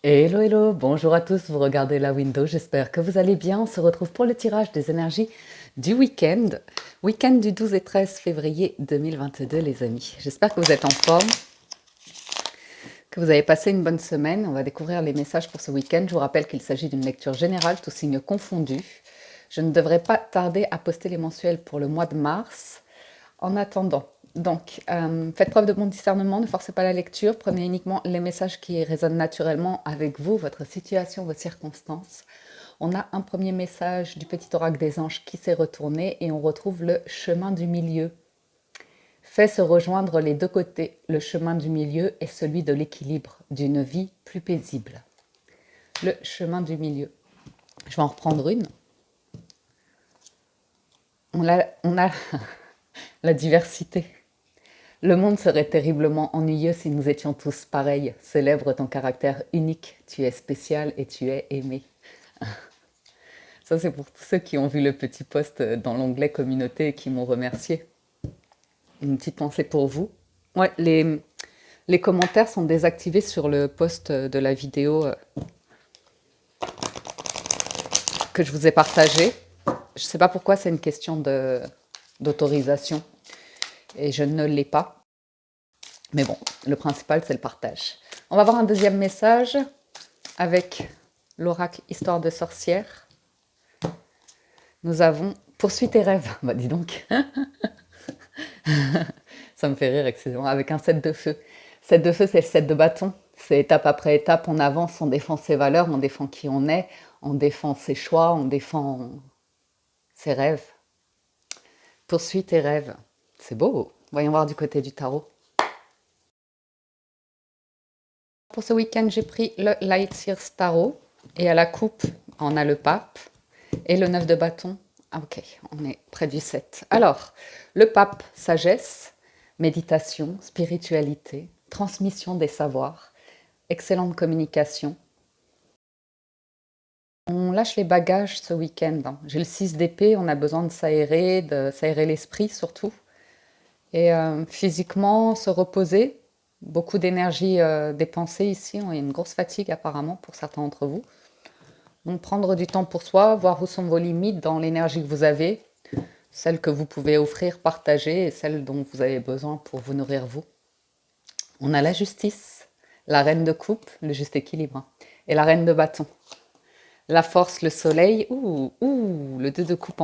Hello, hello, bonjour à tous, vous regardez la window, j'espère que vous allez bien. On se retrouve pour le tirage des énergies du week-end du 12 et 13 février 2022 les amis. J'espère que vous êtes en forme, que vous avez passé une bonne semaine. On va découvrir les messages pour ce week-end. Je vous rappelle qu'il s'agit d'une lecture générale, tous signes confondus. Je ne devrais pas tarder à poster les mensuels pour le mois de mars. En attendant, donc, faites preuve de bon discernement, ne forcez pas la lecture, prenez uniquement les messages qui résonnent naturellement avec vous, votre situation, vos circonstances. On a un premier message du petit oracle des anges qui s'est retourné et on retrouve le chemin du milieu. Fait se rejoindre les deux côtés. Le chemin du milieu est celui de l'équilibre, d'une vie plus paisible. Le chemin du milieu. Je vais en reprendre une. On a la diversité. Le monde serait terriblement ennuyeux si nous étions tous pareils. Célèbre ton caractère unique. Tu es spécial et tu es aimé. Ça, c'est pour tous ceux qui ont vu le petit post dans l'onglet communauté et qui m'ont remercié. Une petite pensée pour vous. Ouais, les commentaires sont désactivés sur le post de la vidéo que je vous ai partagée. Je ne sais pas pourquoi, c'est une question d'autorisation et je ne l'ai pas. Mais bon, le principal, c'est le partage. On va voir un deuxième message avec l'oracle Histoire de sorcière. Nous avons Poursuis tes rêves. Bah dis donc. Ça me fait rire, excusez-moi. Avec un 7 de feu. 7 de feu, c'est le 7 de bâton. C'est étape après étape, on avance, on défend ses valeurs, on défend qui on est, on défend ses choix, on défend ses rêves. Poursuis tes rêves. C'est beau. Voyons voir du côté du tarot. Pour ce week-end, j'ai pris le Light Sears Tarot. Et à la coupe, on a le pape. Et le 9 de bâton. Ah, ok, on est près du 7. Alors, le pape, sagesse, méditation, spiritualité, transmission des savoirs, excellente communication. On lâche les bagages ce week-end. J'ai le 6 d'épée, on a besoin de s'aérer l'esprit surtout. Et physiquement, se reposer. Beaucoup d'énergie dépensée ici. Il y a une grosse fatigue apparemment pour certains d'entre vous. Donc prendre du temps pour soi, voir où sont vos limites dans l'énergie que vous avez, celles que vous pouvez offrir, partager et celles dont vous avez besoin pour vous nourrir vous. On a la justice, la reine de coupe, le juste équilibre, et la reine de bâton. La force, le soleil, le 2 de coupe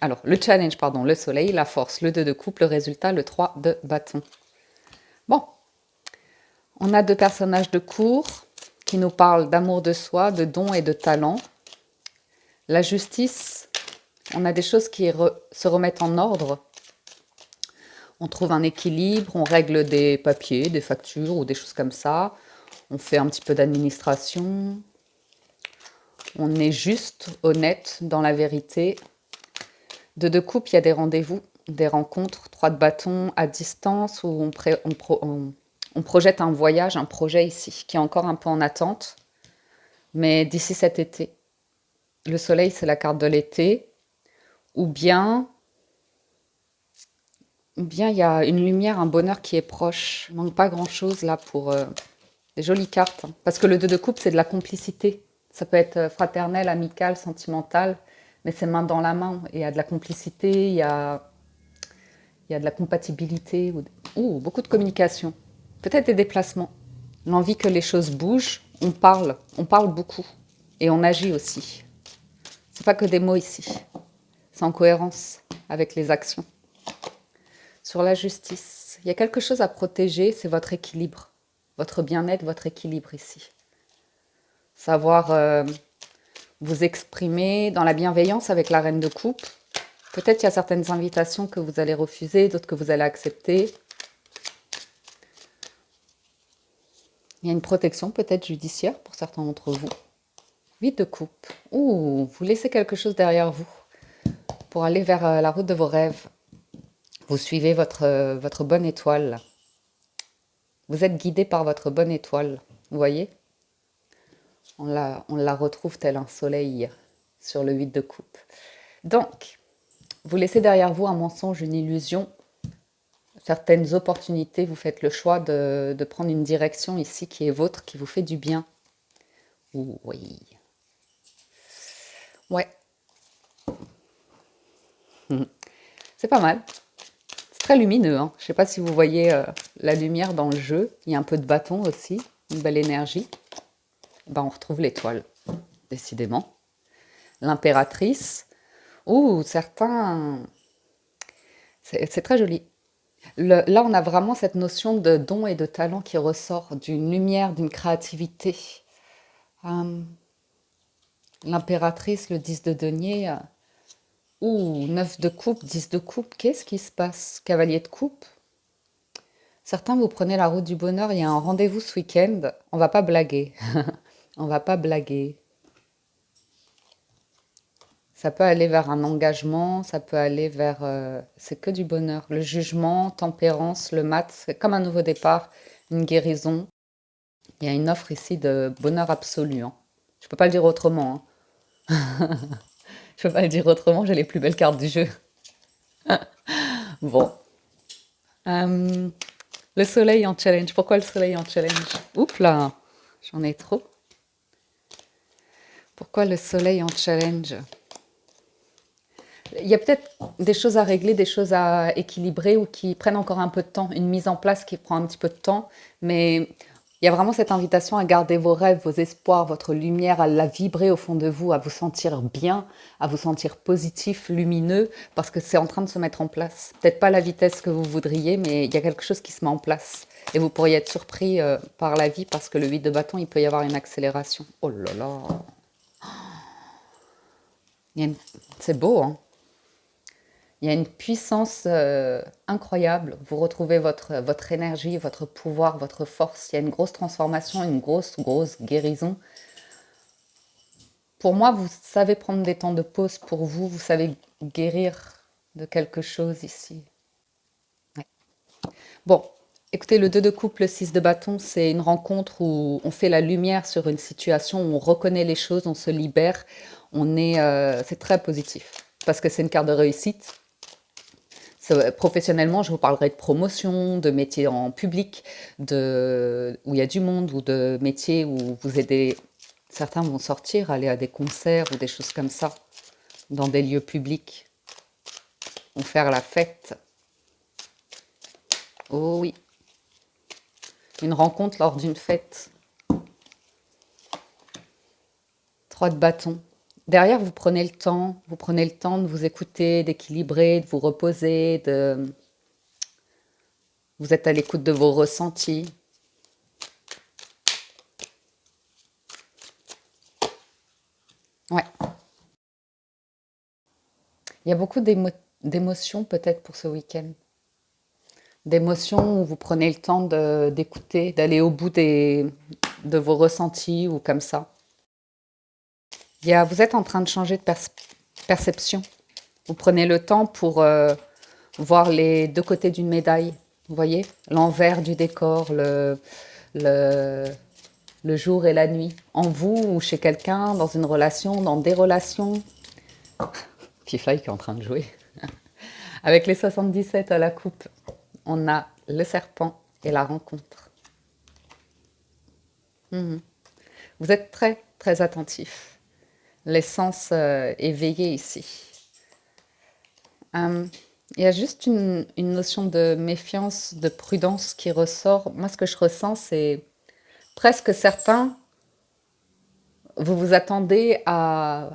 alors, le challenge, pardon, le soleil, la force, le 2 de coupe, le résultat, le 3 de bâton. Bon, on a deux personnages de cour qui nous parlent d'amour de soi, de dons et de talents. La justice, on a des choses qui se remettent en ordre. On trouve un équilibre, on règle des papiers, des factures ou des choses comme ça. On fait un petit peu d'administration. On est juste, honnête, dans la vérité. De coupe, il y a des rendez-vous, des rencontres, 3 de bâton à distance où on projette un voyage, un projet ici, qui est encore un peu en attente. Mais d'ici cet été, le soleil, c'est la carte de l'été. Ou bien il y a une lumière, un bonheur qui est proche. Il ne manque pas grand-chose là pour des jolies cartes. Parce que le 2 de coupe, c'est de la complicité. Ça peut être fraternel, amical, sentimental, mais c'est main dans la main. Et il y a de la complicité, il y a de la compatibilité, beaucoup de communication. Peut-être des déplacements. L'envie que les choses bougent, on parle beaucoup. Et on agit aussi. C'est pas que des mots ici. C'est en cohérence avec les actions. Sur la justice, il y a quelque chose à protéger, c'est votre équilibre. Votre bien-être, votre équilibre ici. Savoir vous exprimer dans la bienveillance avec la reine de coupe. Peut-être qu'il y a certaines invitations que vous allez refuser, d'autres que vous allez accepter. Il y a une protection peut-être judiciaire pour certains d'entre vous. 8 de coupe. Vous laissez quelque chose derrière vous pour aller vers la route de vos rêves. Vous suivez votre bonne étoile. Vous êtes guidé par votre bonne étoile. Vous voyez ? On la retrouve tel un soleil sur le 8 de coupe. Donc, vous laissez derrière vous un mensonge, une illusion, certaines opportunités. Vous faites le choix de prendre une direction ici qui est vôtre, qui vous fait du bien. Ouh, oui. Ouais, c'est pas mal. C'est très lumineux, hein. Je sais pas si vous voyez la lumière dans le jeu. Il y a un peu de bâton aussi, une belle énergie. Ben, on retrouve l'étoile, décidément. L'impératrice. Ouh, certains... C'est très joli. Là, on a vraiment cette notion de don et de talent qui ressort, d'une lumière, d'une créativité. Euh, L'impératrice, le 10 de denier, ouh, 9 de coupe, 10 de coupe, qu'est-ce qui se passe? Cavalier de coupe. Certains, vous prenez la route du bonheur, il y a un rendez-vous ce week-end. On va pas blaguer. On va pas blaguer. Ça peut aller vers un engagement, ça peut aller vers... c'est que du bonheur. Le jugement, tempérance, le mat, c'est comme un nouveau départ, une guérison. Il y a une offre ici de bonheur absolu, hein. Je peux pas le dire autrement, hein. Je peux pas le dire autrement, j'ai les plus belles cartes du jeu. Bon. Euh, le soleil en challenge. Pourquoi le soleil en challenge? Oups là, j'en ai trop. Pourquoi le soleil en challenge? Il y a peut-être des choses à régler, des choses à équilibrer ou qui prennent encore un peu de temps, une mise en place qui prend un petit peu de temps, mais il y a vraiment cette invitation à garder vos rêves, vos espoirs, votre lumière, à la vibrer au fond de vous, à vous sentir bien, à vous sentir positif, lumineux, parce que c'est en train de se mettre en place. Peut-être pas à la vitesse que vous voudriez, mais il y a quelque chose qui se met en place. Et vous pourriez être surpris par la vie parce que le 8 de bâton, il peut y avoir une accélération. Oh là là, c'est beau, hein? Il y a une puissance incroyable. Vous retrouvez votre énergie, votre pouvoir, votre force. Il y a une grosse transformation, une grosse, grosse guérison. Pour moi, vous savez prendre des temps de pause pour vous. Vous savez guérir de quelque chose ici. Ouais. Bon, écoutez, le 2 de coupe, le 6 de bâton, c'est une rencontre où on fait la lumière sur une situation, où on reconnaît les choses, on se libère. C'est très positif parce que c'est une carte de réussite. Professionnellement, je vous parlerai de promotion, de métiers en public, où il y a du monde, ou de métiers où vous aidez. Certains vont sortir, aller à des concerts ou des choses comme ça, dans des lieux publics, vont faire la fête. Oh oui, une rencontre lors d'une fête. 3 de bâton. Derrière, vous prenez le temps de vous écouter, d'équilibrer, de vous reposer, vous êtes à l'écoute de vos ressentis. Ouais. Il y a beaucoup d'émotions peut-être pour ce week-end. D'émotions où vous prenez le temps d'écouter, d'aller au bout de vos ressentis ou comme ça. Vous êtes en train de changer de perception. Vous prenez le temps pour voir les deux côtés d'une médaille. Vous voyez, l'envers du décor, le, le jour et la nuit. En vous ou chez quelqu'un, dans une relation, dans des relations. Fifly qui est en train de jouer. Avec les 77 à la coupe, on a le serpent et la rencontre. Vous êtes très, très attentif. L'essence éveillée ici. Il y a juste une notion de méfiance, de prudence qui ressort. Moi, ce que je ressens, c'est presque certains, vous vous attendez à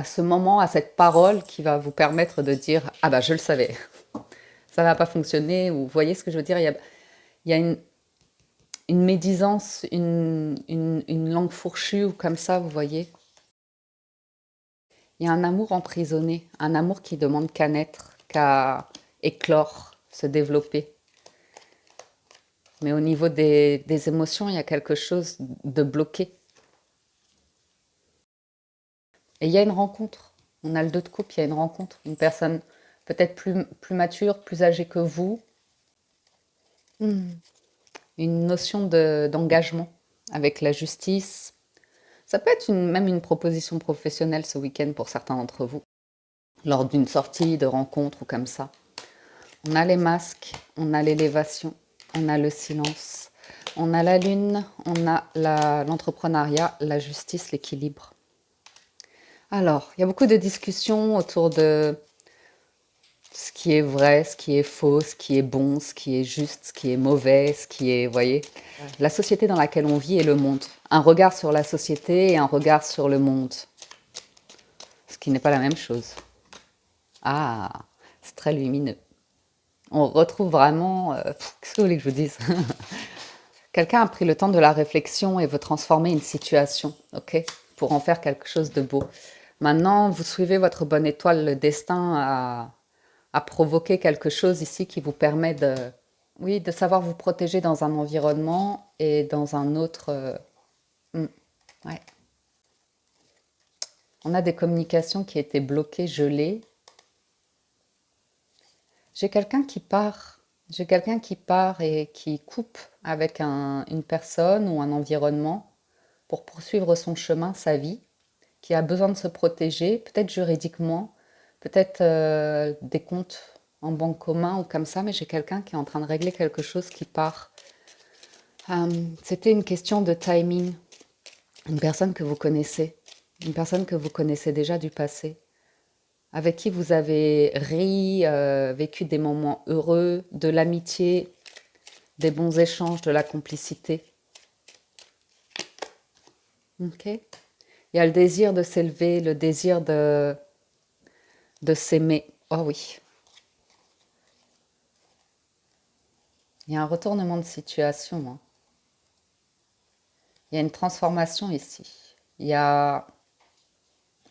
ce moment, à cette parole qui va vous permettre de dire « Ah bah, je le savais, ça va pas fonctionner » ou vous voyez ce que je veux dire, il y a une médisance, une langue fourchue ou comme ça, vous voyez. Il y a un amour emprisonné, un amour qui demande qu'à naître, qu'à éclore, se développer. Mais au niveau des émotions, il y a quelque chose de bloqué. Et il y a une rencontre. On a le 2 de coupe, il y a une rencontre. Une personne peut-être plus mature, plus âgée que vous. Une notion d'engagement avec la justice. Ça peut être même une proposition professionnelle ce week-end pour certains d'entre vous, lors d'une sortie, de rencontre ou comme ça. On a les masques, on a l'élévation, on a le silence. On a la lune, on a l'entrepreneuriat, la justice, l'équilibre. Alors, il y a beaucoup de discussions autour de ce qui est vrai, ce qui est faux, ce qui est bon, ce qui est juste, ce qui est mauvais, ce qui est, vous voyez, la société dans laquelle on vit et le monde. Un regard sur la société et un regard sur le monde, ce qui n'est pas la même chose. Ah, c'est très lumineux. On retrouve vraiment... qu'est-ce que vous voulez que je vous dise? Quelqu'un a pris le temps de la réflexion et veut transformer une situation, ok, pour en faire quelque chose de beau. Maintenant, vous suivez votre bonne étoile, le destin a provoqué quelque chose ici qui vous permet de, oui, de savoir vous protéger dans un environnement et dans un autre. Ouais. On a des communications qui étaient bloquées, gelées. J'ai quelqu'un qui part. J'ai quelqu'un qui part et qui coupe avec une personne ou un environnement pour poursuivre son chemin, sa vie, qui a besoin de se protéger, peut-être juridiquement, peut-être des comptes en banque commun ou comme ça, mais j'ai quelqu'un qui est en train de régler quelque chose qui part. C'était une question de timing. Une personne que vous connaissez, une personne que vous connaissez déjà du passé, avec qui vous avez ri, vécu des moments heureux, de l'amitié, des bons échanges, de la complicité. Ok. Il y a le désir de s'élever, le désir de s'aimer. Oh oui. Il y a un retournement de situation. Hein. Il y a une transformation ici. Il y a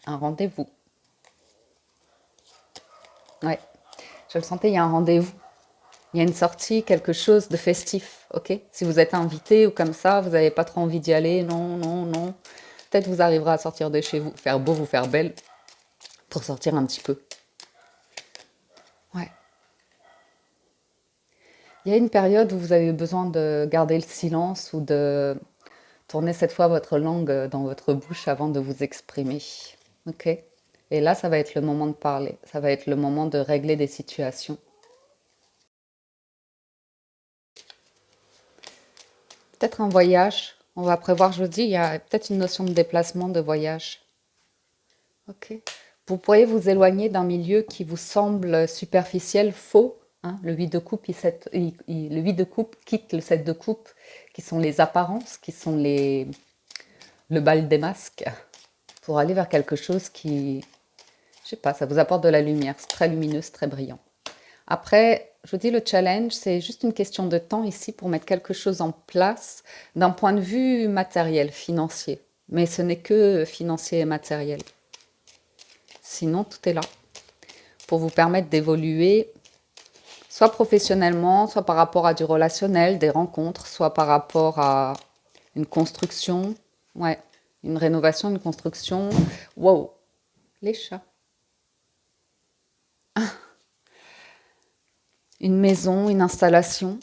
un rendez-vous. Ouais, je le sentais, il y a un rendez-vous. Il y a une sortie, quelque chose de festif, ok? Si vous êtes invité ou comme ça, vous n'avez pas trop envie d'y aller, non, non, non. Peut-être vous arriverez à sortir de chez vous, faire beau, vous faire belle, pour sortir un petit peu. Ouais. Il y a une période où vous avez besoin de garder le silence ou de tourner cette fois votre langue dans votre bouche avant de vous exprimer, ok? Et là, ça va être le moment de parler, ça va être le moment de régler des situations. Peut-être un voyage. On va prévoir, je vous dis, il y a peut-être une notion de déplacement, de voyage. Ok. Vous pourriez vous éloigner d'un milieu qui vous semble superficiel, faux. Hein. Le 8 de coupe, le 8 de coupe quitte le 7 de coupe, qui sont les apparences, qui sont le bal des masques, pour aller vers quelque chose qui, je sais pas, ça vous apporte de la lumière. C'est très lumineux, c'est très brillant. Après, je vous dis, le challenge, c'est juste une question de temps ici pour mettre quelque chose en place d'un point de vue matériel, financier. Mais ce n'est que financier et matériel. Sinon, tout est là pour vous permettre d'évoluer, soit professionnellement, soit par rapport à du relationnel, des rencontres, soit par rapport à une construction, ouais, une rénovation, une construction. Wow, les chats. Une maison, une installation,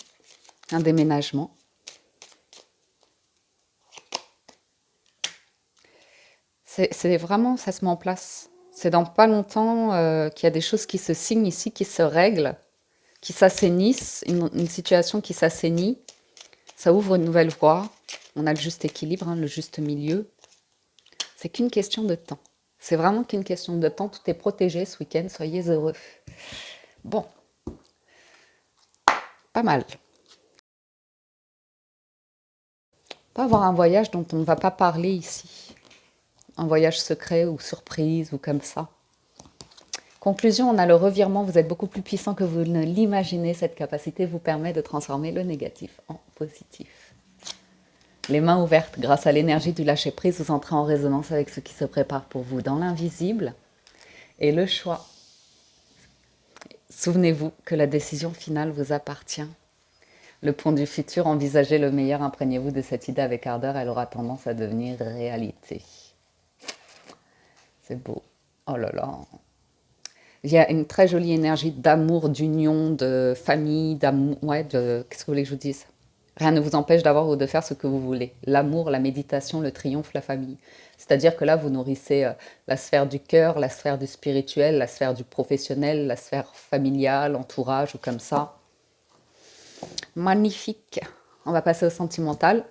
un déménagement. C'est vraiment, ça se met en place. C'est dans pas longtemps qu'il y a des choses qui se signent ici, qui se règlent, qui s'assainissent, une situation qui s'assainit. Ça ouvre une nouvelle voie. On a le juste équilibre, hein, le juste milieu. C'est qu'une question de temps. C'est vraiment qu'une question de temps. Tout est protégé ce week-end. Soyez heureux. Bon, pas mal. On peut avoir un voyage dont on ne va pas parler ici. Un voyage secret ou surprise ou comme ça. Conclusion, on a le revirement, vous êtes beaucoup plus puissant que vous ne l'imaginez. Cette capacité vous permet de transformer le négatif en positif. Les mains ouvertes, grâce à l'énergie du lâcher-prise, vous entrez en résonance avec ce qui se prépare pour vous dans l'invisible. Et le choix. Souvenez-vous que la décision finale vous appartient. Le pont du futur, envisagez le meilleur, imprégnez-vous de cette idée avec ardeur, elle aura tendance à devenir réalité. C'est beau. Oh là là. Il y a une très jolie énergie d'amour, d'union, de famille, d'amour. Ouais, qu'est-ce que vous voulez que je vous dise? Rien ne vous empêche d'avoir ou de faire ce que vous voulez. L'amour, la méditation, le triomphe, la famille. C'est-à-dire que là, vous nourrissez la sphère du cœur, la sphère du spirituel, la sphère du professionnel, la sphère familiale, entourage ou comme ça. Magnifique. on va passer au sentimental.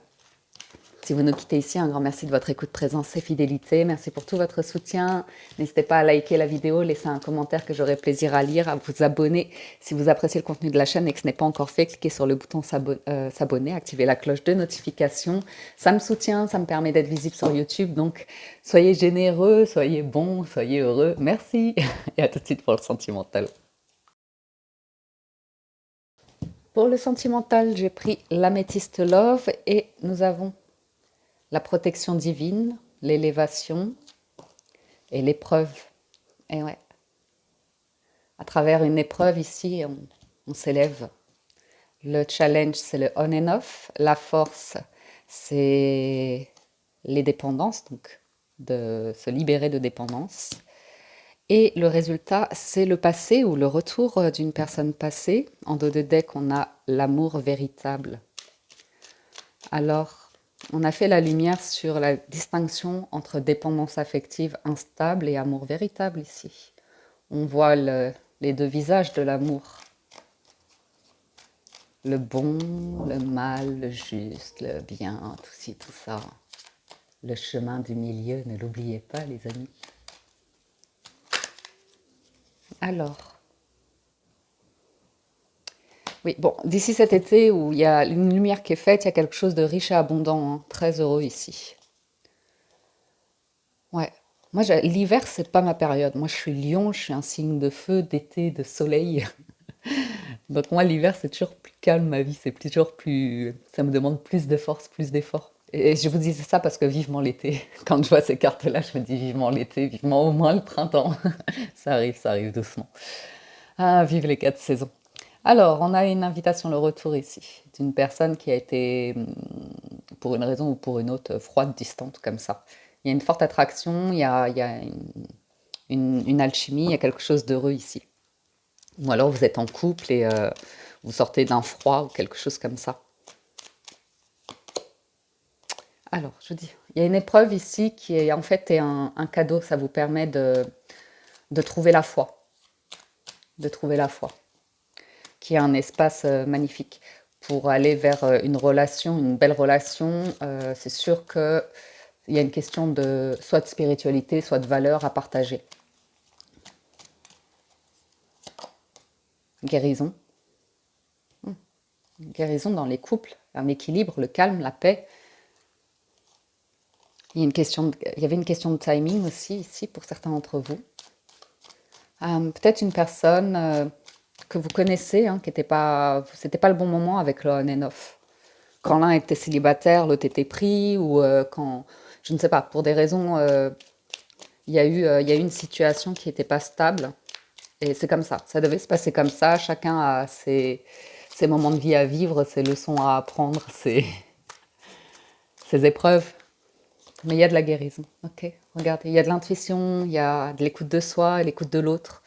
Si vous nous quittez ici, un grand merci de votre écoute, présence et fidélité. Merci pour tout votre soutien. N'hésitez pas à liker la vidéo, laisser un commentaire que j'aurai plaisir à lire, à vous abonner. Si vous appréciez le contenu de la chaîne et que ce n'est pas encore fait, cliquez sur le bouton s'abonner, activez la cloche de notification. Ça me soutient, ça me permet d'être visible sur YouTube. Donc, soyez généreux, soyez bons, soyez heureux. Merci et à tout de suite pour le sentimental. Pour le sentimental, j'ai pris l'améthyste Love et nous avons la protection divine, l'élévation et l'épreuve. Et ouais, à travers une épreuve ici, on s'élève. Le challenge, c'est le on and off. La force, c'est les dépendances, donc de se libérer de dépendance. Et le résultat, c'est le passé ou le retour d'une personne passée. En dos de deck, on a l'amour véritable. Alors, on a fait la lumière sur la distinction entre dépendance affective instable et amour véritable ici. On voit les deux visages de l'amour. Le bon, le mal, le juste, le bien, tout ci, tout ça. Le chemin du milieu, ne l'oubliez pas les amis. Alors, oui, bon, d'ici cet été où il y a une lumière qui est faite, il y a quelque chose de riche et abondant, hein, très heureux ici. Ouais. Moi, l'hiver, c'est pas ma période. Moi, je suis Lion, je suis un signe de feu, d'été, de soleil. Donc moi, l'hiver, c'est toujours plus calme, ma vie. C'est toujours plus... Ça me demande plus de force, plus d'efforts. Et je vous disais ça parce que vivement l'été. Quand je vois ces cartes-là, je me dis vivement l'été, vivement au moins le printemps. Ça arrive doucement. Ah, vive les 4 saisons. Alors, on a une invitation, le retour ici, d'une personne qui a été, pour une raison ou pour une autre, froide, distante, comme ça. Il y a une forte attraction, il y a une alchimie, il y a quelque chose d'heureux ici. Ou alors vous êtes en couple et vous sortez d'un froid ou quelque chose comme ça. Alors, je vous dis, il y a une épreuve ici qui est en fait un cadeau, ça vous permet de trouver la foi. De trouver la foi. Qui est un espace magnifique. Pour aller vers une relation, une belle relation, c'est sûr qu'il y a une question de soit de spiritualité, soit de valeur à partager. Guérison. Guérison dans les couples, un équilibre, le calme, la paix. Il y avait une question de timing aussi ici pour certains d'entre vous. Peut-être une personne que vous connaissez, hein, qui n'était pas, c'était pas le bon moment avec le on and off. Quand l'un était célibataire, l'autre était pris, ou quand, je ne sais pas, pour des raisons, il y a eu une situation qui n'était pas stable. Et c'est comme ça devait se passer comme ça. Chacun a ses moments de vie à vivre, ses leçons à apprendre, ses épreuves. Mais il y a de la guérison, ok. Regardez, il y a de l'intuition, il y a de l'écoute de soi et l'écoute de l'autre.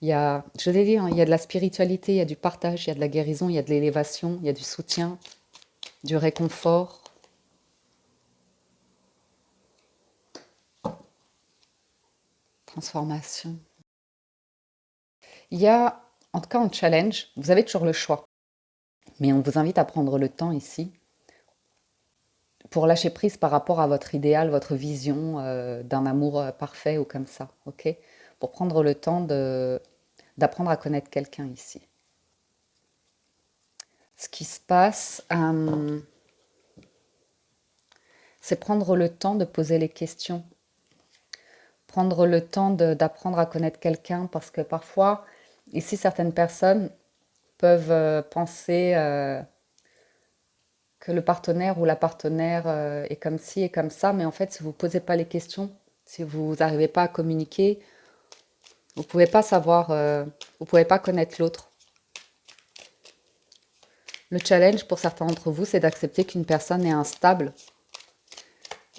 Il y a, je l'ai dit, hein, il y a de la spiritualité, il y a du partage, il y a de la guérison, il y a de l'élévation, il y a du soutien, du réconfort. Transformation. Il y a, en tout cas en challenge, vous avez toujours le choix. Mais on vous invite à prendre le temps ici pour lâcher prise par rapport à votre idéal, votre vision d'un amour parfait ou comme ça, ok? Pour prendre le temps d'apprendre à connaître quelqu'un ici. Ce qui se passe, c'est prendre le temps de poser les questions. Prendre le temps d'apprendre à connaître quelqu'un parce que parfois, ici, certaines personnes peuvent penser que le partenaire ou la partenaire est comme ci et comme ça, mais en fait, si vous ne posez pas les questions, si vous n'arrivez pas à communiquer, vous ne pouvez pas savoir, vous ne pouvez pas connaître l'autre. Le challenge pour certains d'entre vous, c'est d'accepter qu'une personne est instable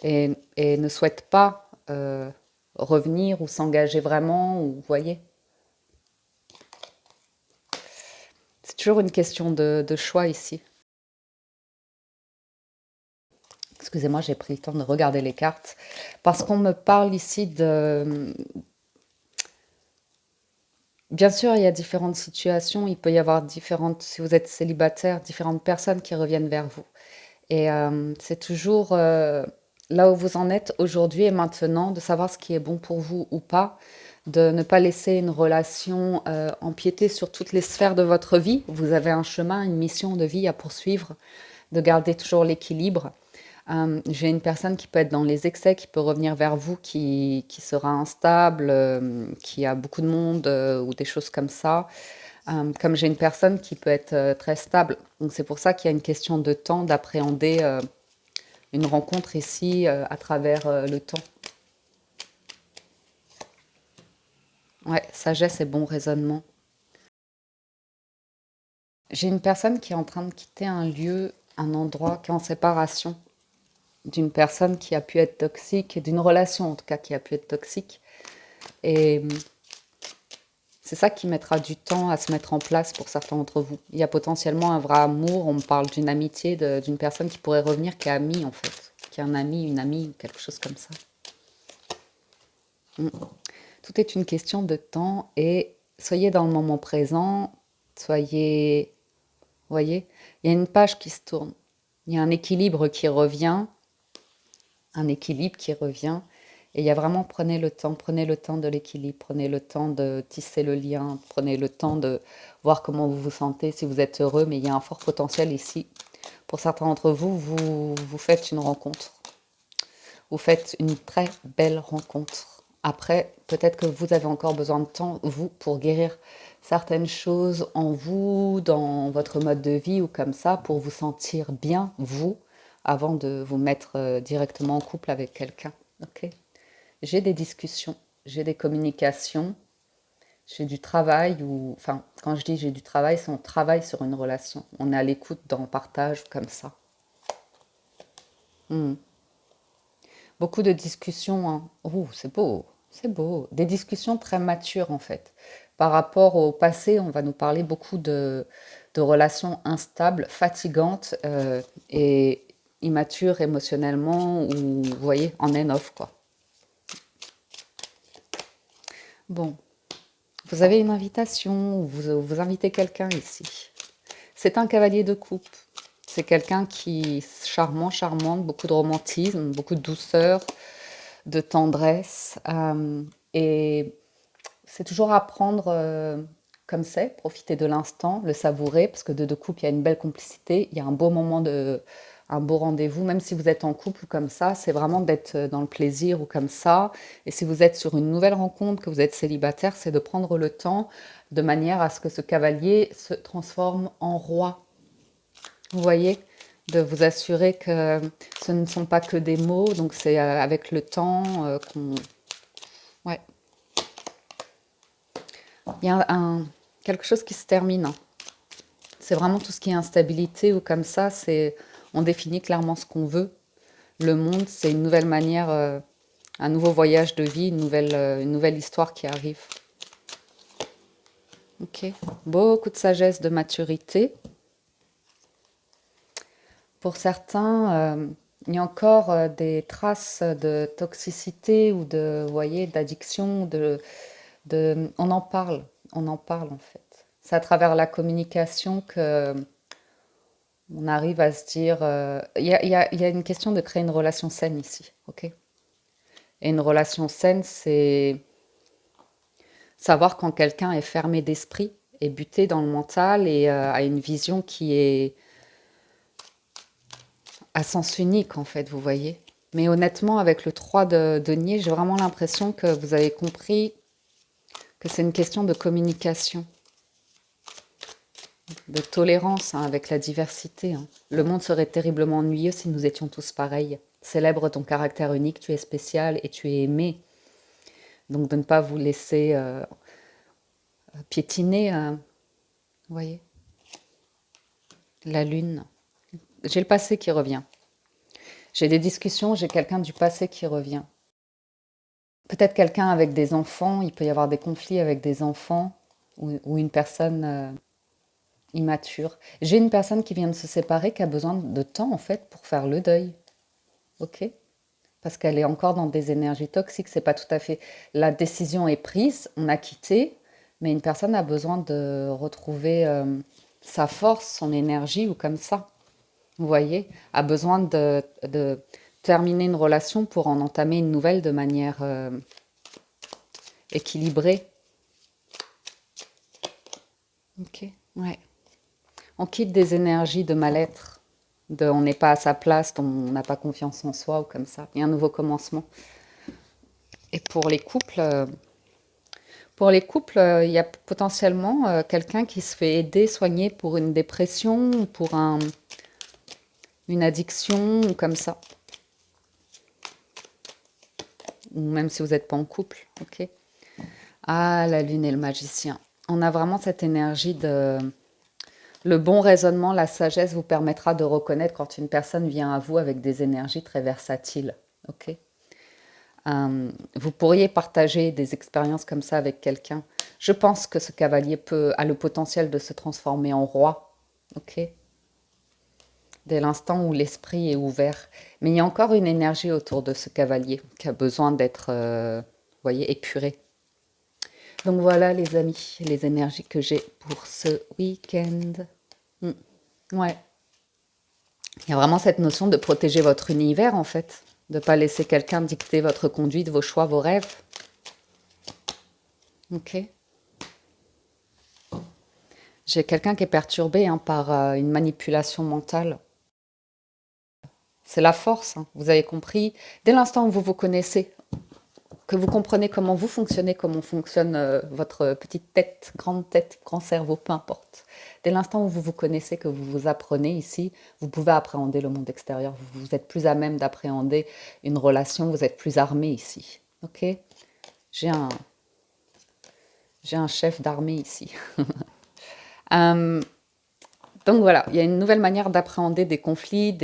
et ne souhaite pas revenir ou s'engager vraiment, ou vous voyez. C'est toujours une question de choix ici. Excusez-moi, j'ai pris le temps de regarder les cartes. Parce qu'on me parle ici Bien sûr, il y a différentes situations. Il peut y avoir différentes, si vous êtes célibataire, différentes personnes qui reviennent vers vous. Et c'est toujours là où vous en êtes aujourd'hui et maintenant, de savoir ce qui est bon pour vous ou pas, de ne pas laisser une relation empiéter sur toutes les sphères de votre vie. Vous avez un chemin, une mission de vie à poursuivre, de garder toujours l'équilibre. J'ai une personne qui peut être dans les excès, qui peut revenir vers vous, qui sera instable, qui a beaucoup de monde ou des choses comme ça. Comme j'ai une personne qui peut être très stable. Donc c'est pour ça qu'il y a une question de temps d'appréhender une rencontre ici à travers le temps. Ouais, sagesse et bon raisonnement. J'ai une personne qui est en train de quitter un lieu, un endroit qui est en séparation d'une personne qui a pu être toxique, d'une relation en tout cas qui a pu être toxique. Et c'est ça qui mettra du temps à se mettre en place pour certains d'entre vous. Il y a potentiellement un vrai amour, on me parle d'une amitié, d'une personne qui pourrait revenir, qui est amie en fait, qui est un ami, une amie, quelque chose comme ça. Mm. Tout est une question de temps et soyez dans le moment présent, soyez, vous voyez, il y a une page qui se tourne, il y a un équilibre qui revient, un équilibre qui revient. Et il y a vraiment, prenez le temps de l'équilibre, prenez le temps de tisser le lien, prenez le temps de voir comment vous vous sentez, si vous êtes heureux, mais il y a un fort potentiel ici. Pour certains d'entre vous, vous faites une rencontre. Vous faites une très belle rencontre. Après, peut-être que vous avez encore besoin de temps, vous, pour guérir certaines choses en vous, dans votre mode de vie ou comme ça, pour vous sentir bien, vous, avant de vous mettre directement en couple avec quelqu'un. Ok? J'ai des discussions, j'ai des communications, j'ai du travail, ou enfin, quand je dis j'ai du travail, c'est on travaille sur une relation. On est à l'écoute dans le partage, comme ça. Hmm. Beaucoup de discussions, hein. Oh, c'est beau, c'est beau. Des discussions très matures, en fait. Par rapport au passé, on va nous parler beaucoup de relations instables, fatigantes et immatures émotionnellement, ou, vous voyez, en and-off, quoi. Bon, vous avez une invitation, ou vous invitez quelqu'un ici. C'est un cavalier de coupe. C'est quelqu'un qui est charmant, charmante, beaucoup de romantisme, beaucoup de douceur, de tendresse. Et c'est toujours apprendre comme c'est, profiter de l'instant, le savourer, parce que de deux couples, il y a une belle complicité, il y a un beau moment un beau rendez-vous, même si vous êtes en couple ou comme ça, c'est vraiment d'être dans le plaisir ou comme ça. Et si vous êtes sur une nouvelle rencontre, que vous êtes célibataire, c'est de prendre le temps de manière à ce que ce cavalier se transforme en roi. Vous voyez? De vous assurer que ce ne sont pas que des mots, donc c'est avec le temps qu'on... Ouais. Il y a quelque chose qui se termine. C'est vraiment tout ce qui est instabilité ou comme ça, on définit clairement ce qu'on veut. Le monde, c'est une nouvelle manière, un nouveau voyage de vie, une nouvelle histoire qui arrive. Ok. Beaucoup de sagesse, de maturité. Pour certains, il y a encore des traces de toxicité ou vous voyez, d'addiction, on en parle en fait. C'est à travers la communication que on arrive à se dire, il y a une question de créer une relation saine ici, ok? Et une relation saine, c'est savoir quand quelqu'un est fermé d'esprit, est buté dans le mental et a une vision qui est à sens unique, en fait, vous voyez. Mais honnêtement, avec le 3 de denier, j'ai vraiment l'impression que vous avez compris que c'est une question de communication, de tolérance hein, avec la diversité. Hein. Le monde serait terriblement ennuyeux si nous étions tous pareils. Célèbre ton caractère unique, tu es spécial et tu es aimé. Donc de ne pas vous laisser piétiner, vous voyez. La lune. J'ai le passé qui revient. J'ai des discussions, j'ai quelqu'un du passé qui revient. Peut-être quelqu'un avec des enfants, il peut y avoir des conflits avec des enfants ou une personne immature. J'ai une personne qui vient de se séparer qui a besoin de temps en fait pour faire le deuil. Ok? Parce qu'elle est encore dans des énergies toxiques, c'est pas tout à fait. La décision est prise, on a quitté, mais une personne a besoin de retrouver sa force, son énergie ou comme ça. Vous voyez, a besoin de terminer une relation pour en entamer une nouvelle de manière équilibrée. Ok, ouais. On quitte des énergies de mal-être, de on n'est pas à sa place, on n'a pas confiance en soi ou comme ça. Il y a un nouveau commencement. Et pour les couples, il y a potentiellement quelqu'un qui se fait aider, soigner pour une dépression ou pour une addiction ou comme ça. Ou même si vous n'êtes pas en couple, ok. Ah, la lune et le magicien. On a vraiment cette énergie de... Le bon raisonnement, la sagesse vous permettra de reconnaître quand une personne vient à vous avec des énergies très versatiles, ok. Vous pourriez partager des expériences comme ça avec quelqu'un. Je pense que ce cavalier a le potentiel de se transformer en roi, ok, dès l'instant où l'esprit est ouvert. Mais il y a encore une énergie autour de ce cavalier qui a besoin d'être, vous voyez, épurée. Donc voilà les amis, les énergies que j'ai pour ce week-end. Mm. Ouais, il y a vraiment cette notion de protéger votre univers en fait, de ne pas laisser quelqu'un dicter votre conduite, vos choix, vos rêves. Ok. J'ai quelqu'un qui est perturbé hein, par une manipulation mentale. C'est la force, hein, vous avez compris. Dès l'instant où vous vous connaissez, que vous comprenez comment vous fonctionnez, comment fonctionne votre petite tête, grand cerveau, peu importe. Dès l'instant où vous vous connaissez, que vous vous apprenez ici, vous pouvez appréhender le monde extérieur. Vous êtes plus à même d'appréhender une relation, vous êtes plus armé ici. Ok. J'ai un, j'ai un chef d'armée ici. Euh, donc voilà, il y a une nouvelle manière d'appréhender des conflits,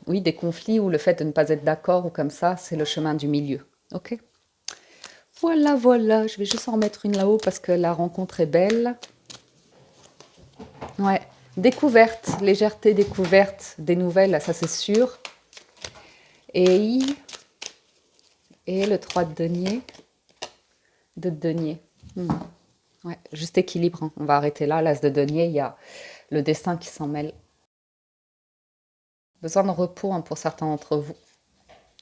oui, des conflits où le fait de ne pas être d'accord ou comme ça, c'est le chemin du milieu. Ok. Voilà, voilà, je vais juste en remettre une là-haut parce que la rencontre est belle. Ouais, découverte, légèreté, découverte, des nouvelles, ça c'est sûr. Et, et le 3 de denier. De denier. Ouais, juste équilibre, hein. On va arrêter là. L'as de denier, il y a le destin qui s'en mêle. Besoin de repos hein, pour certains d'entre vous.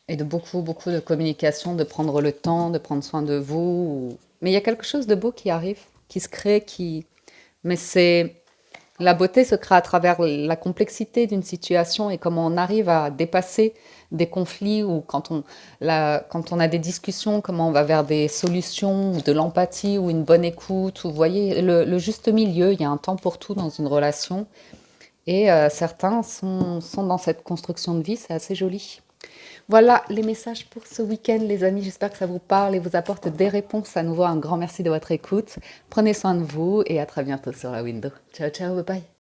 Et de beaucoup, beaucoup de communication, de prendre le temps, de prendre soin de vous. Mais il y a quelque chose de beau qui arrive, qui se crée, qui... Mais c'est... La beauté se crée à travers la complexité d'une situation et comment on arrive à dépasser des conflits ou quand on a des discussions, comment on va vers des solutions ou de l'empathie ou une bonne écoute. Ou, vous voyez, le juste milieu, il y a un temps pour tout dans une relation. Et certains sont dans cette construction de vie, c'est assez joli. Voilà les messages pour ce week-end, les amis. J'espère que ça vous parle et vous apporte des réponses. À nouveau, un grand merci de votre écoute. Prenez soin de vous et à très bientôt sur la window. Ciao, ciao, bye bye.